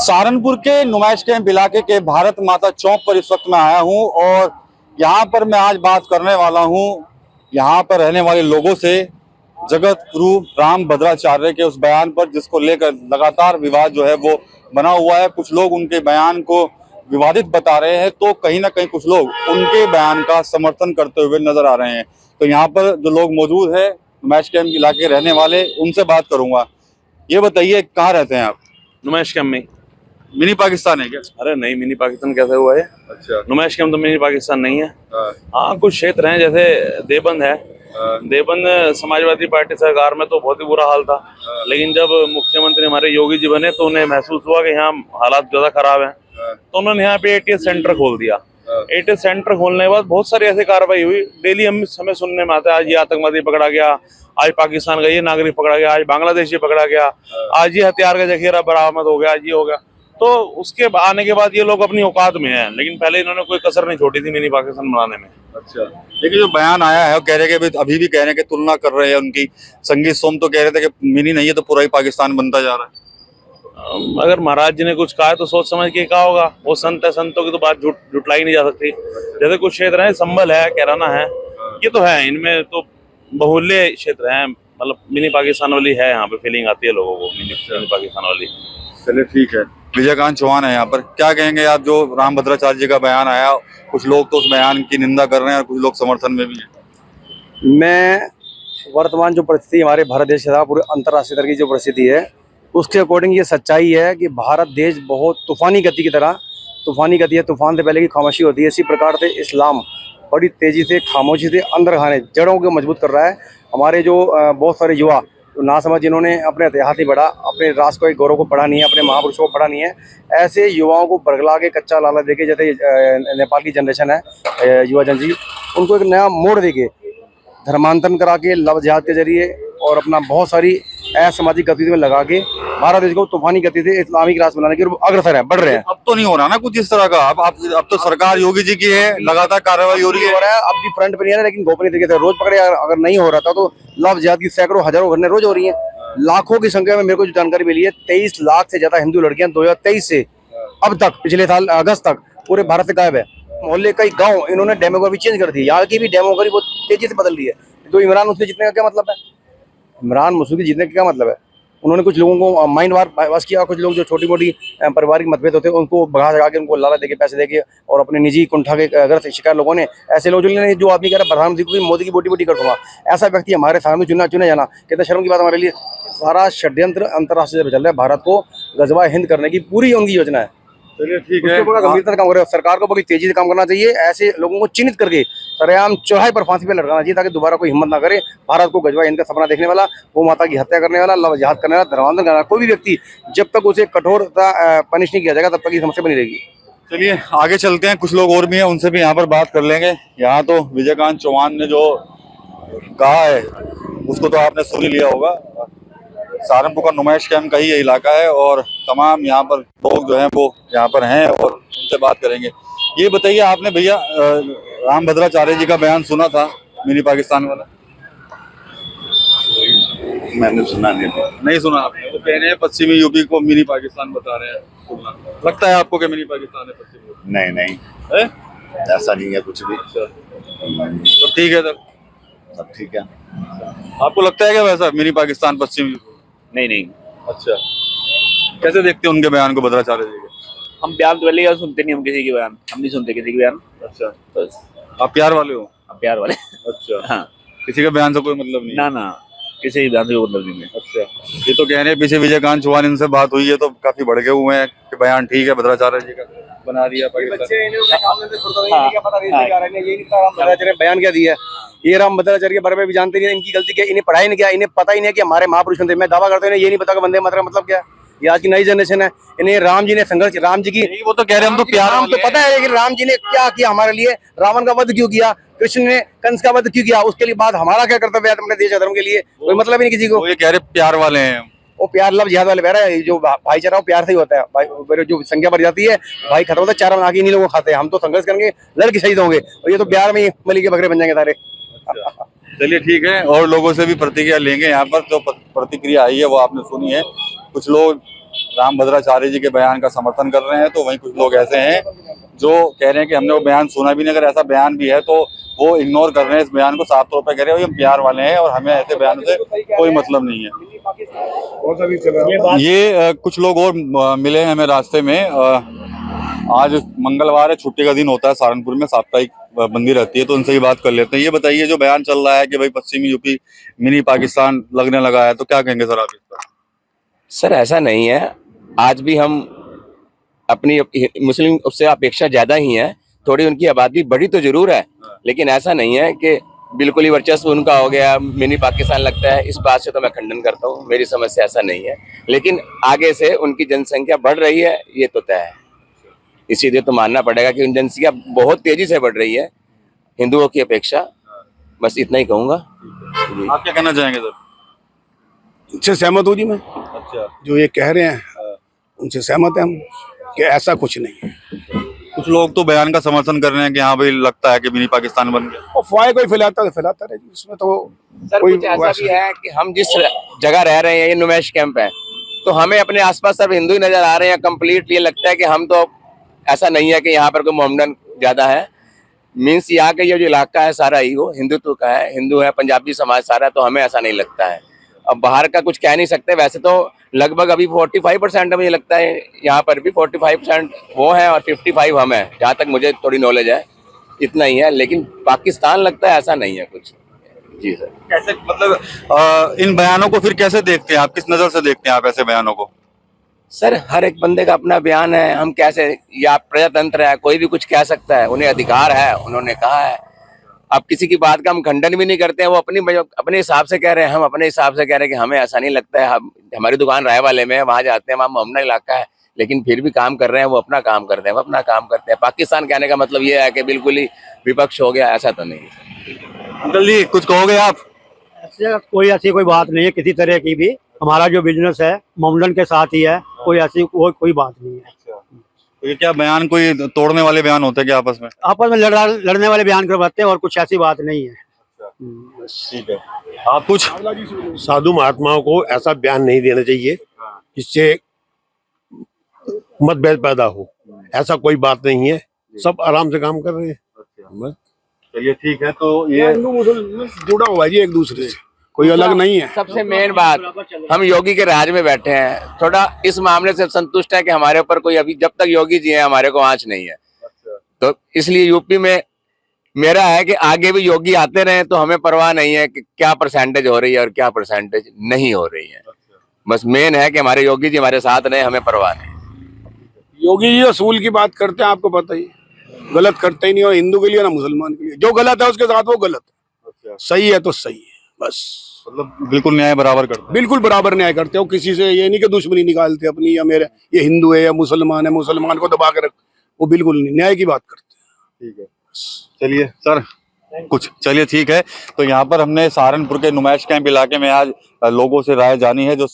सहारनपुर के नुमाइश कैंप इलाके के भारत माता चौक पर इस वक्त मैं आया हूं और यहां पर मैं आज बात करने वाला हूं यहां पर रहने वाले लोगों से जगत गुरु राम भद्राचार्य के उस बयान पर, जिसको लेकर लगातार विवाद जो है वो बना हुआ है। कुछ लोग उनके बयान को विवादित बता रहे हैं तो कहीं ना कहीं कुछ लोग उनके बयान का समर्थन करते हुए नजर आ रहे हैं। तो यहाँ पर जो लोग मौजूद है नुमाइश कैंप इलाके रहने वाले, उनसे बात करूंगा। ये बताइए, कहाँ रहते हैं आप? नुमाइश कैंप में। मिनी पाकिस्तान है क्या? अरे नहीं, मिनी पाकिस्तान कैसे हुआ है? अच्छा। नुमाइश कैंप तो मिनी पाकिस्तान नहीं है। हाँ, कुछ क्षेत्र हैं जैसे देवबंद है। देवबंद समाजवादी पार्टी सरकार में तो बहुत ही बुरा हाल था, लेकिन जब मुख्यमंत्री हमारे योगी जी बने तो उन्हें महसूस हुआ कि यहाँ हालात ज्यादा खराब हैं, तो उन्होंने यहाँ पे एटीएस सेंटर खोल दिया। एटीएस सेंटर खोलने के बाद बहुत सारी ऐसी कार्रवाई हुई। डेली हमें सुनने में आता है, आज ये आतंकवादी पकड़ा गया, आज पाकिस्तान का ये नागरिक पकड़ा गया, आज बांग्लादेशी पकड़ा गया, आज ये हथियार का जखीरा बरामद हो गया, आज ये हो गया। तो उसके आने के बाद ये लोग अपनी औकात में हैं, लेकिन पहले इन्होंने कोई कसर नहीं छोड़ी थी मिनी पाकिस्तान बनाने में। अच्छा, लेकिन जो बयान आया है वो कह रहे कि अभी भी कह रहे हैं कि तुलना कर रहे हैं उनकी। संगीत सोम तो कह रहे थे कि मिनी नहीं है तो पूरा ही पाकिस्तान बनता जा रहा है। अगर महाराज जी ने कुछ कहा है तो सोच समझ के कहा होगा। वो संत है, संतों की तो बात झुटलाई नहीं जा सकती। जैसे कुछ क्षेत्र है, संभल है, कैराना है, ये तो है, इनमें तो बहुल्य क्षेत्र है, मतलब मिनी पाकिस्तान वाली है। यहाँ पे फीलिंग आती है लोगों को मिनी पाकिस्तान वाली। चलिए ठीक है। विजयकांत चौहान है यहाँ पर, क्या कहेंगे आप? जो राम भद्राचार्य जी का बयान आया, कुछ लोग तो उस बयान की निंदा कर रहे हैं और कुछ लोग समर्थन में भी हैं। मैं वर्तमान जो परिस्थिति हमारे भारत देश का पूरे अंतर्राष्ट्रीय स्तर की जो परिस्थिति है उसके अकॉर्डिंग ये सच्चाई है कि भारत देश बहुत तूफानी गति की तरह, तूफानी गति है, तूफान से पहले की खामोशी होती है, इसी प्रकार से इस्लाम बड़ी तेजी से खामोशी से अंदर खाने जड़ों को मजबूत कर रहा है। हमारे जो बहुत सारे युवा तो ना समझ, जिन्होंने अपने इतिहास नहीं पढ़ा, अपने राष्ट्र को गौरव को पढ़ा नहीं है, अपने महापुरुषों को पढ़ा नहीं है, ऐसे युवाओं को बरगला के कच्चा लाला देके, जैसे नेपाल की जनरेशन है युवा जन जी, उनको एक नया मोड़ देके धर्मांतरण करा के लव जिहाद के जरिए और अपना बहुत सारी असामाजिक गतिविधियों में लगा के भारत देश को तूफानी गति से इस्लामिक राष्ट्र बनाने की अग्रसर है, बढ़ रहे हैं। अब तो नहीं हो रहा ना कुछ इस तरह का। अब तो सरकार योगी जी की है, लगातार कार्रवाई हो रही है। अब भी फ्रंट पे नहीं है, लेकिन गोपनीय तरीके से रोज पकड़े। अगर नहीं हो रहा था तो लव जिहाद की सैकड़ों हजारों घटनाएं रोज हो रही है, लाखों की संख्या में। मेरे को जो जानकारी मिली है, 23 लाख से ज्यादा हिंदू लड़कियां 2023 से अब तक, पिछले साल अगस्त तक पूरे भारत से गायब है। मोहल्ले कई गाँव इन्होंने डेमोग्राफी चेंज कर दी, यहाँ की भी डेमोग्राफी बहुत तेजी से बदल रही है। तो इमरान उसके जीतने का क्या मतलब है? इमरान मसूद जीतने का क्या मतलब है? उन्होंने कुछ लोगों को माइंड वाश किया, कुछ लोग जो छोटी मोटी पारिवारिक मतभेद होते हैं उनको भगा भगा के, उनको लाला देके, पैसे देके और अपने निजी कुंठा के गलत शिकार लोगों ने, ऐसे लोग जो आदमी कह रहा है प्रधानमंत्री को मोदी की बोटी बोटी कर दूंगा, ऐसा व्यक्ति हमारे सामने चुने जाना कितना शर्म की बात हमारे लिए। सारा षड्यंत्र अंतर्राष्ट्रीय चल रहा है, भारत को गजवा हिंद करने की पूरी उनकी योजना है। चलिए ठीक है। गंभीरता से काम कर रहे हैं, सरकार को बड़ी तेजी से काम करना चाहिए। ऐसे लोगों को चिन्हित करके सरेआम चौराहे पर फांसी पे लटकाना चाहिए, ताकि दोबारा कोई हिम्मत ना करे भारत को गजवा हिंद का सपना देखने वाला, वो माता की हत्या करने वाला, लव जिहाद करने वाला, धर्मांतरण करने वाला कोई भी व्यक्ति, जब तक उसे कठोरता पनिश नहीं किया जाएगा तब तक ये समस्या बनी रहेगी। चलिए आगे चलते हैं, कुछ लोग और भी हैं, उनसे भी यहाँ पर बात कर लेंगे। यहाँ तो विजयकांत चौहान ने जो कहा है उसको तो आपने सुन ही लिया होगा। सहारनपुर का नुमाइश कैंप का ही ये इलाका है और तमाम यहाँ पर लोग जो हैं वो यहाँ पर हैं और उनसे बात करेंगे। ये बताइए, आपने भैया राम भद्राचार्य जी का बयान सुना था मिनी पाकिस्तान वाला? मैंने सुना नहीं सुना आपने? वो कह रहे हैं पश्चिमी यूपी को मिनी पाकिस्तान बता रहे हैं। लगता है आपको कि मिनी पाकिस्तान है पश्चिमी यूपी? नहीं है? ऐसा नहीं है कुछ भी। तो ठीक है सर, सब ठीक है। आपको लगता है क्या वैसा मिनी पाकिस्तान पश्चिमी यूपी? नहीं। अच्छा, कैसे देखते हैं उनके बयान को, भद्राचार्य जी के? हम बयान तो पहले सुनते नहीं, हम किसी के बयान हम नहीं सुनते, किसी के बयान। अच्छा, बस आप प्यार वाले हो? हम प्यार वाले। अच्छा हाँ, किसी का बयान से कोई मतलब नहीं? ना किसी बयान से कोई मतलब नहीं है। अच्छा, ये तो कह रहे हैं पीछे विजयकांत चौहान, इनसे बात हुई है तो काफी भड़के हुए हैं कि बयान ठीक है, भद्राचार्य जी का बना दिया पाकिस्तान। बयान क्या दिया ये राम भद्राचार्य के बारे में भी जानते नहीं, इनकी गलती क्या, इन्हें पढ़ाई नहीं किया, इन्हें पता ही नहीं है कि हमारे महापुरुष थे। मैं दावा करता हूँ ये नहीं पता कि वंदे मातरम मतलब क्या। ये आज की नई जनरेशन है, इन्हें राम जी ने संघर्ष, राम जी की, वो तो कह रहे हैं हम तो प्यार, हम तो पता है कि राम जी ने क्या किया हमारे लिए, रावण का वध क्यों किया, कृष्ण ने कंस का वध क्यों किया, उसके लिए बाद हमारा क्या कर्तव्य है अपने देश धर्म के लिए, कोई मतलब ही नहीं किसी को। ये कह रहे प्यार वाले हैं। वो प्यार लव जिहाद वाले बह रहा है, जो भाईचारा वो प्यार से ही होता है। भाई जो संख्या बढ़ जाती है, भाई खत्म होता है, चारा बना के इन्हीं लोगों को खाते हैं। हम तो संघर्ष करेंगे, लड़के शहीद होंगे, और ये तो प्यार में ही बलि के बकरे बन जाएंगे सारे। चलिए ठीक है, और लोगों से भी प्रतिक्रिया लेंगे। यहाँ पर जो प्रतिक्रिया आई है वो आपने सुनी है। कुछ लोग राम भद्राचार्य जी के बयान का समर्थन कर रहे हैं, तो वहीं कुछ लोग ऐसे हैं जो कह रहे हैं कि हमने वो बयान सुना भी नहीं। अगर ऐसा बयान भी है तो वो इग्नोर कर रहे हैं इस बयान को, साफ तौर पर कह रहे हैं हम प्यार वाले हैं और हमें ऐसे बयान से कोई मतलब नहीं है। कुछ लोग और मिले हैं हमें रास्ते में। आज मंगलवार है, छुट्टी का दिन होता है सहारनपुर में, साप्ताहिक बंदी रहती है, तो उनसे ही बात कर लेते हैं। ये बताइए, जो बयान चल रहा है कि भाई पश्चिमी यूपी मिनी पाकिस्तान लगने लगा है, तो क्या कहेंगे सर आप इस पर? सर ऐसा नहीं है, आज भी हम अपनी मुस्लिम से अपेक्षा ज्यादा ही है, थोड़ी उनकी आबादी बढ़ी तो जरूर है, लेकिन ऐसा नहीं है कि बिल्कुल ही वर्चस्व उनका हो गया, मिनी पाकिस्तान लगता है। इस बात से तो मैं खंडन करता हूँ, मेरी समझ से ऐसा नहीं है, लेकिन आगे से उनकी जनसंख्या बढ़ रही है ये तो तय है। इसीलिए तो मानना पड़ेगा कि उन जनसंख्या बहुत तेजी से बढ़ रही है हिंदुओं की अपेक्षा। बस इतना ही कहूँगा। आप क्या कहना चाहेंगे सर? उनसे सहमत हूँ जी मैं, अच्छा, जो ये कह रहे हैं उनसे सहमत है हम कि ऐसा कुछ नहीं है। कुछ लोग तो बयान का समर्थन कर रहे हैं कि हाँ भाई लगता है कि मिनी पाकिस्तान बन गया। और अफवाहें कोई फैलाता है जी, इसमें तो सर कोई कुछ ऐसा भी है कि हम जिस जगह रह रहे हैं ये नुमाइश कैंप है, तो हमें अपने आसपास सब हिंदू ही नजर आ रहे हैं कंप्लीट। ये लगता है कि हम तो, ऐसा नहीं है कि यहाँ पर कोई मोहम्मदन ज्यादा है। मीन्स यहाँ का ये जो इलाका है सारा ही वो हिंदुत्व का है, हिंदू है, पंजाबी समाज सारा, तो हमें ऐसा नहीं लगता है। अब बाहर का कुछ कह नहीं सकते, वैसे तो लगभग अभी 45% मुझे लगता है यहाँ पर भी 45% वो है और 55 हम है, जहाँ तक मुझे थोड़ी नॉलेज है, इतना ही है। लेकिन पाकिस्तान लगता है ऐसा नहीं है कुछ। जी सर। कैसे मतलब इन बयानों को फिर कैसे देखते हैं आप, किस नजर से देखते हैं आप ऐसे बयानों को? सर हर एक बंदे का अपना बयान है, हम कैसे, या प्रजातंत्र है, कोई भी कुछ कह सकता है, उन्हें अधिकार है, उन्होंने कहा है। अब किसी की बात का हम खंडन भी नहीं करते हैं, वो अपने हिसाब से कह रहे हैं, हम अपने हिसाब से कह रहे हैं कि हमें ऐसा नहीं लगता है। हमारी दुकान राय वाले में है, वहाँ जाते हैं, वहाँ मोहम्मदन इलाका है, लेकिन फिर भी काम कर रहे हैं, वो अपना काम करते हैं, वो अपना काम करते हैं। पाकिस्तान कहने का मतलब ये है कि बिल्कुल ही विपक्ष हो गया, ऐसा तो नहीं। अंकल जी कुछ कहोगे आप? ऐसी कोई बात नहीं है किसी तरह की भी। हमारा जो बिजनेस है मोमडन के साथ ही है, कोई ऐसी कोई बात नहीं है। तो ये क्या बयान कोई तोड़ने वाले बयान होते हैं क्या आपस में? आपस में लड़ने वाले बयान करवाते हैं और कुछ ऐसी बात नहीं है। ठीक है, आप कुछ? साधु महात्माओं को ऐसा बयान नहीं देना चाहिए जिससे मतभेद पैदा हो, ऐसा कोई बात नहीं है, सब आराम से काम कर रहे हैं। बस चलिए ठीक है। तो ये हिंदू मुसलमान जुड़ा हुआ है जी एक दूसरे से, कोई अलग नहीं है। सबसे मेन बात, हम योगी के राज में बैठे हैं, थोड़ा इस मामले से संतुष्ट है कि हमारे ऊपर कोई, अभी जब तक योगी जी हैं हमारे को आंच नहीं है। तो इसलिए यूपी में मेरा है कि आगे भी योगी आते रहे, तो हमें परवाह नहीं है कि क्या परसेंटेज हो रही है और क्या परसेंटेज नहीं हो रही है। बस मेन है कि हमारे योगी जी हमारे साथ रहे, हमें परवाह नहीं। योगी जी असूल की बात करते हैं, आपको पता ही, गलत करते ही नहीं, और हिंदू के लिए ना मुसलमान के लिए, जो गलत है उसके साथ वो गलत है, सही है तो सही है, बस। मतलब बिल्कुल न्याय बराबर करते हैं। बिल्कुल बराबर न्याय करते हो, किसी से ये नहीं कि दुश्मनी निकालते अपनी, या मेरे ये हिंदू है या मुसलमान है, मुसलमान को दबा के रख, वो बिल्कुल नहीं, न्याय की बात करते हैं। ठीक है, चलिए सर कुछ, चलिए ठीक है। तो यहाँ पर हमने सहारनपुर के नुमाइश कैंप इलाके में आज लोगों से राय जानी है। जो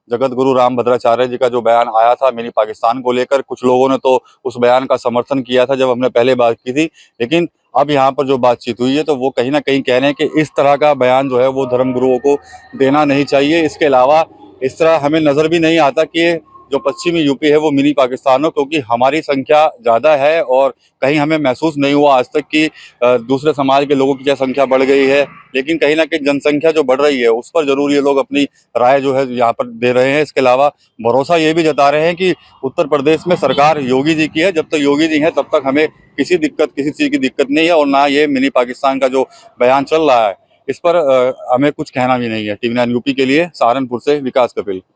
जगत गुरु राम भद्राचार्य जी का जो बयान आया था मिनी पाकिस्तान को लेकर, कुछ लोगों ने तो उस बयान का समर्थन किया था जब हमने पहले बात की थी, लेकिन अब यहाँ पर जो बातचीत हुई है तो वो कहीं ना कहीं कह रहे हैं कि इस तरह का बयान जो है वो धर्म गुरुओं को देना नहीं चाहिए। इसके अलावा इस तरह हमें नजर भी नहीं आता कि जो पश्चिमी यूपी है वो मिनी पाकिस्तान हो, क्योंकि हमारी संख्या ज़्यादा है और कहीं हमें महसूस नहीं हुआ आज तक कि दूसरे समाज के लोगों की क्या संख्या बढ़ गई है। लेकिन कहीं ना कहीं जनसंख्या जो बढ़ रही है उस पर जरूर ये लोग अपनी राय जो है यहाँ पर दे रहे हैं। इसके अलावा भरोसा ये भी जता रहे हैं कि उत्तर प्रदेश में सरकार योगी जी की है, जब तक योगी जी है तब तक हमें किसी चीज़ की दिक्कत नहीं है, और ना ये मिनी पाकिस्तान का जो बयान चल रहा है इस पर हमें कुछ कहना भी नहीं है। TV9 यूपी के लिए सहारनपुर से विकास कपिल।